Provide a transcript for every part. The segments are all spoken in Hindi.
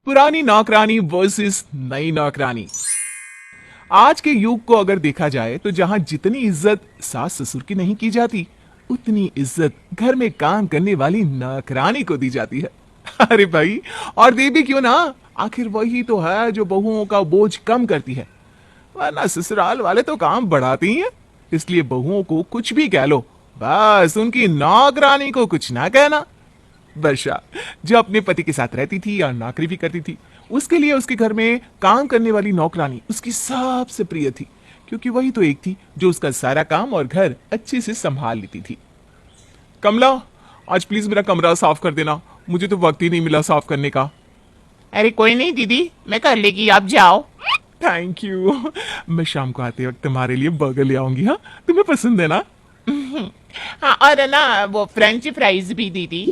पुरानी नौकरानी वर्सेस नई नौकरानी। आज के युग को अगर देखा जाए तो जहां जितनी इज्जत सास ससुर की नहीं की जाती, उतनी इज्जत घर में काम करने वाली नौकरानी को दी जाती है। अरे भाई, और दे भी क्यों ना, आखिर वही तो है जो बहुओं का बोझ कम करती है। वरना ससुराल वाले तो काम बढ़ाते ही हैं। इसलिए बहुओं को कुछ भी कह लो, बस उनकी नौकरानी को कुछ ना कहना। वर्षा जो अपने पति के साथ रहती थी और नौकरी भी करती थी, उसके लिए उसके घर में काम करने वाली नौकरानी उसकी सबसे प्रिय थी, क्योंकि वही तो एक थी जो उसका सारा काम और घर अच्छे से संभाल लेती थी। कमला, आज प्लीज मेरा कमरा साफ कर देना, मुझे तो वक्त ही नहीं मिला साफ करने का। अरे कोई नहीं दीदी, मैं कर लेगी, आप जाओ। Thank you. मैं शाम को आते वक्त तुम्हारे लिए बर्गर ले आऊंगी। हाँ, तुम्हें पसंद है ना? हाँ, और है ना वो फ्रेंच फ्राइज भी दीदी।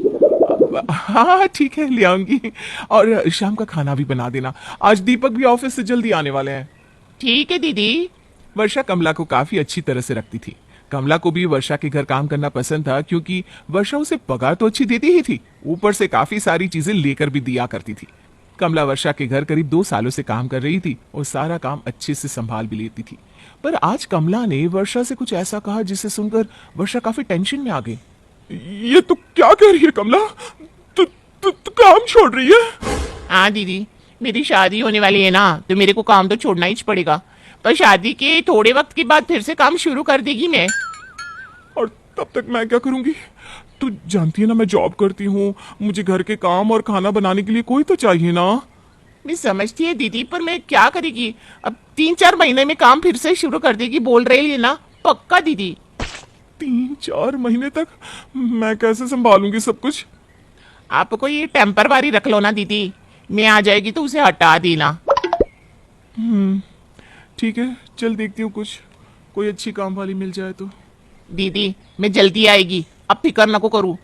हाँ ठीक है, ले आऊंगी। और शाम का खाना भी बना देना, आज दीपक भी ऑफिस से जल्दी आने वाले हैं। ठीक है दीदी। वर्षा कमला को काफी अच्छी तरह से रखती थी। कमला को भी वर्षा के घर काम करना पसंद था, क्योंकि वर्षा उसे पगार तो अच्छी देती ही थी, ऊपर से काफी सारी चीजें लेकर भी दिया करती थी। कमला वर्षा के घर करीब 2 सालों से काम कर रही थी और सारा काम अच्छे से संभाल भी लेती थी। पर आज कमला ने वर्षा से कुछ ऐसा कहा जिसे सुनकर वर्षा काफी टेंशन में आ गई। ये तो क्या कह रही है कमला? तू काम छोड़ रही है? हाँ दीदी, मेरी शादी होने वाली है ना, तो मेरे को काम तो छोड़ना ही पड़ेगा। पर शादी के थोड़े वक्त के बाद फिर से काम शुरू कर देगी मैं। और तब तक मैं क्या करूंगी? तू जानती है ना, मैं जॉब करती हूँ, मुझे घर के काम और खाना बनाने के लिए कोई तो चाहिए ना। मैं समझती है दीदी, पर मैं क्या करेगी? अब 3-4 महीने में काम फिर से शुरू कर देगी बोल रही है ना, पक्का दीदी। 3-4 महीने तक मैं कैसे संभालूंगी सब कुछ? आपको ये टेम्परवारी रख लो ना दीदी, मैं आ जाएगी तो उसे हटा देना। ठीक है, चल देखती हूँ कुछ कोई अच्छी काम वाली मिल जाए तो। दीदी मैं जल्दी आएगी, अब फिक्र न को करूँ।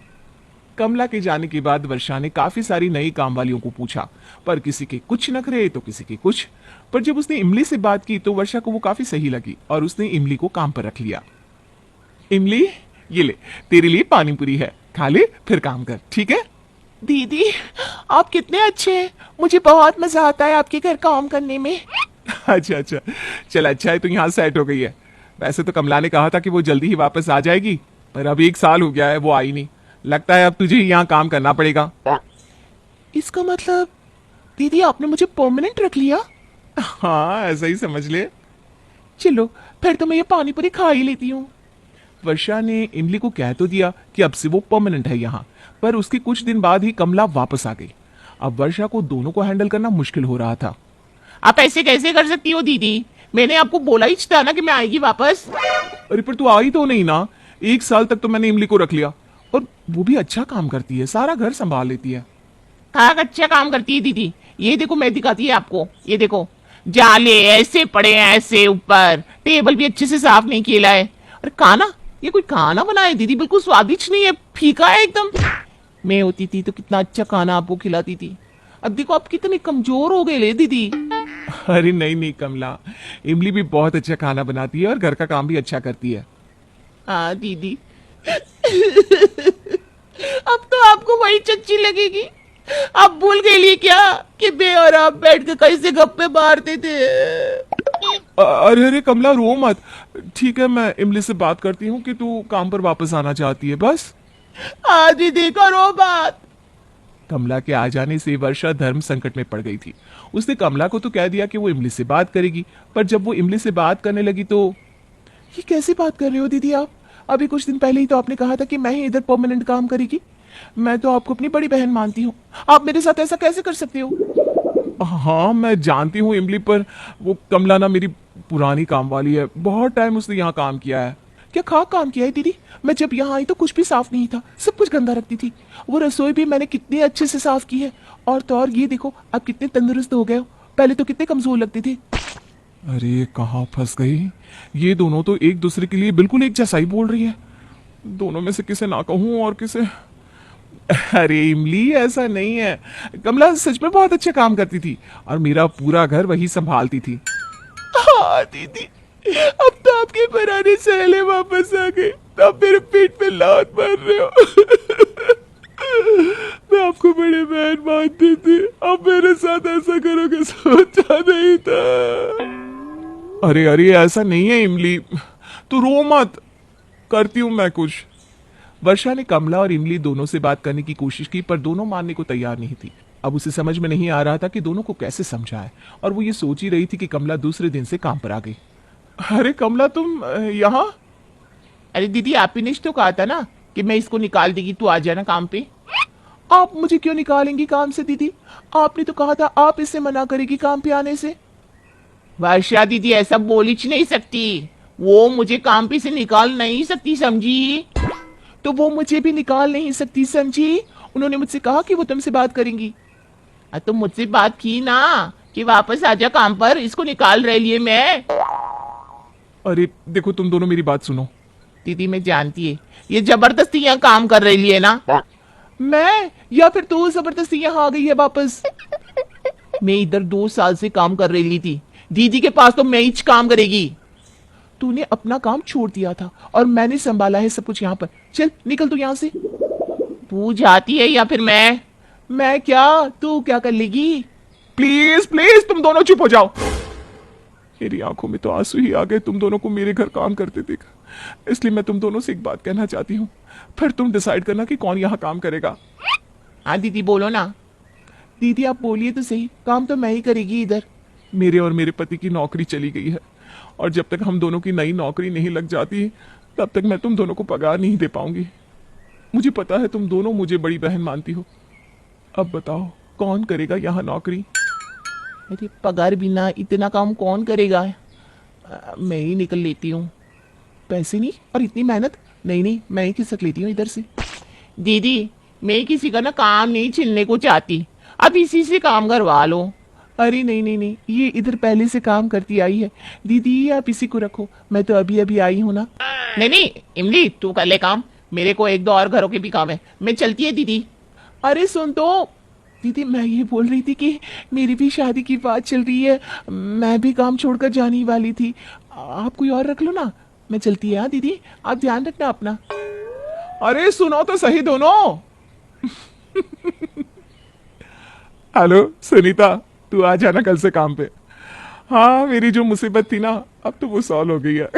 कमला के जाने के बाद वर्षा ने काफी सारी नई काम वालियों को पूछा, पर किसी के कुछ नखरे तो किसी के कुछ। पर जब उसने इमली से बात की तो वर्षा को वो काफी सही लगी और उसने इमली को काम पर रख लिया। इमली, ये ले, तेरे लिए पानी पूरी है, खा ले फिर काम कर, ठीक है? दीदी आप कितने अच्छे हैं, मुझे बहुत मजा आता है आपके घर काम करने में। अच्छा अच्छा, चल अच्छा है, तो यहाँ सेट हो गई है। वैसे तो कमला ने कहा था कि वो जल्दी ही वापस आ जाएगी, पर अब 1 साल हो गया है वो आई नहीं। लगता है अब तुझे ही यहाँ काम करना पड़ेगा। इसका मतलब दीदी आपने मुझे परमानेंट रख लिया? हाँ, ऐसा ही समझ ले। चलो फिर तो मैं ये पानी पूरी खा ही लेती हूँ। वर्षा ने इमली को कह तो दिया कि अब से वो परमानेंट है यहाँ, पर उसके कुछ दिन बाद ही कमला वापस आ गई। अब वर्षा को दोनों को हैंडल करना मुश्किल हो रहा था। आप ऐसे कैसे कर सकती हो दीदी, मैंने आपको बोला ही था ना कि मैं आएगी वापस। अरे पर तू आई तो नहीं ना। 1 साल तक तो मैंने इमली को रख लिया, और वो भी अच्छा काम करती है, सारा घर संभाल लेती है। हाँ अच्छा काम करती है दीदी, ये देखो मैं दिखाती है आपको, ये देखो जाले ऐसे पड़े हैं, ऐसे ऊपर टेबल भी अच्छे से साफ नहीं किया है। और खाना, ये कोई खाना बना है दीदी, बिल्कुल स्वादिष्ट नहीं है, फीका है एकदम। मैं होती थी तो कितना अच्छा खाना आपको खिलाती थी, अब देखो आप कितने कमजोर हो गए ले दीदी। अरे नहीं नहीं कमला, इमली भी बहुत अच्छा खाना बनाती है और घर का काम भी अच्छा करती है। हाँ दीदी। अब तो आपको वही चच्ची लगेगी। आप भूल गई क्या कि मैं और आप बैठ के कैसे गप्पे मारते थे? अरे अरे कमला, रो मत। ठीक है, मैं इमली से बात करती हूँ कि तू काम पर वापस आना चाहती है, बस। हाँ दीदी करो बात। कमला के आ जाने से वर्षा धर्म संकट में पड़ गई थी। उसने कमला को तो कह दिया कि वो इमली से बात करेगी, पर जब वो इमली से बात करने लगी तो, ये कैसी बात कर रहे हो दीदी आप? अभी कुछ दिन पहले ही तो आपने कहा था कि मैं ही इधर परमानेंट काम करेगी। मैं तो आपको अपनी बड़ी बहन मानती हूँ, आप मेरे साथ ऐसा कैसे कर सकते हो? हाँ मैं जानती हूँ इमली, पर वो कमला ना मेरी पुरानी काम वाली है, बहुत टाइम उसने यहाँ काम किया है। क्या खाक काम किया है दीदी? मैं जब यहाँ आई तो कुछ भी साफ नहीं था, सब कुछ गंदा रखती थी। वो रसोई भी मैंने कितनी अच्छे से साफ की है, और तो और ये देखो आप कितने तंदुरुस्त हो गए हो, पहले तो कितने कमजोर लगते थे। अरे कहाँ फंस गई, ये दोनों तो एक दूसरे के लिए बिल्कुल एक जैसा ही बोल रही है। दोनों में से किसे ना कहूं और किसे। अरे इमली, ऐसा नहीं है, कमला सच में बहुत अच्छा काम करती थी और मेरा पूरा घर वही संभालती थी। हाँ दीदी, अब तो आपके पुराने सहेले वापस आ गए, तो आप मेरे पेट पे लात मार रहे हो। मैं आपको बड़ी बहन मानती थी, अब मेरे साथ ऐसा करोगे सोचा नहीं था। अरे अरे ऐसा नहीं है इमली, तू रो मत, करती हूं मैं कुछ। वर्षा ने कमला और इमली दोनों से बात करने की कोशिश की, पर दोनों मानने को तैयार नहीं थी। अब उसे समझ में नहीं आ रहा था कि दोनों को कैसे समझाए, और वो ये सोच ही रही थी कि कमला दूसरे दिन से काम पर आ गई। अरे कमला तुम यहाँ? अरे दीदी, आप ही ने तो कहा था ना कि मैं इसको निकाल देगी, तू आ जाना काम पे। आप मुझे क्यों निकालेंगी काम से दीदी? आपने तो कहा था आप इसे मना करेगी काम पे आने से। वर्षा दीदी ऐसा बोल ही नहीं सकती, वो मुझे काम पे से निकाल नहीं सकती, समझी? तो वो मुझे भी निकाल नहीं सकती, समझी? उन्होंने मुझसे कहा कि वो तुमसे बात करेंगी। तो मुझसे बात की ना कि वापस आजा काम पर, इसको निकाल रही है मैं। अरे देखो तुम दोनों मेरी बात सुनो। दीदी मैं जानती है ये जबरदस्ती यहाँ काम कर रही है ना। मैं या फिर तू जबरदस्ती यहाँ आ गई है वापस? मैं इधर 2 साल से काम कर रही थी, दीदी के पास तो मैं ही काम करेगी। तूने अपना काम छोड़ दिया था और मैंने संभाला है सब कुछ यहाँ पर। चल निकल तू यहाँ से। तू जाती है या फिर मैं क्या, तू क्या कर लेगी? प्लीज प्लीज तुम दोनों चुप हो जाओ। मेरी आंखों में तो आंसू ही आ गए तुम दोनों को मेरे घर काम करते देख। इसलिए मैं तुम दोनों से एक बात कहना चाहती हूँ, फिर तुम डिसाइड करना कि कौन यहाँ काम करेगा। हाँ दीदी बोलो ना। दीदी आप बोलिए तो सही, काम तो मैं ही करेगी इधर। मेरे और मेरे पति की नौकरी चली गई है, और जब तक हम दोनों की नई नौकरी नहीं लग जाती तब तक मैं तुम दोनों को पगार नहीं दे पाऊंगी। मुझे पता है तुम दोनों मुझे बड़ी बहन मानती हो। अब बताओ कौन करेगा यहाँ नौकरी? अरे पगार बिना इतना काम कौन करेगा? मैं ही निकल लेती हूँ। पैसे नहीं और इतनी मेहनत? नहीं नहीं, मैं ही खिसक लेती हूँ इधर से। दीदी मैं किसी का ना काम नहीं छीनने को चाहती, अब इसी से काम करवा लो। अरे नहीं नहीं नहीं, ये इधर पहले से काम करती आई है। दीदी आप इसी को रखो, मैं तो अभी अभी आई हूँ ना। नहीं नहीं इमली, तू कर ले काम, मेरे को 1-2 और घरों के भी काम है, मैं चलती है दीदी। अरे सुन तो दीदी, मैं ये बोल रही थी कि मेरी भी शादी की बात चल रही है, मैं भी काम छोड़कर जाने ही वाली थी। आप कोई और रख लो ना, मैं चलती है। हाँ दीदी आप ध्यान रखना अपना। अरे सुनो तो सही दोनों। हेलो सुनीता, तू आ जाना कल से काम पे। हाँ मेरी जो मुसीबत थी ना, अब तो वो सॉल्व हो गई है।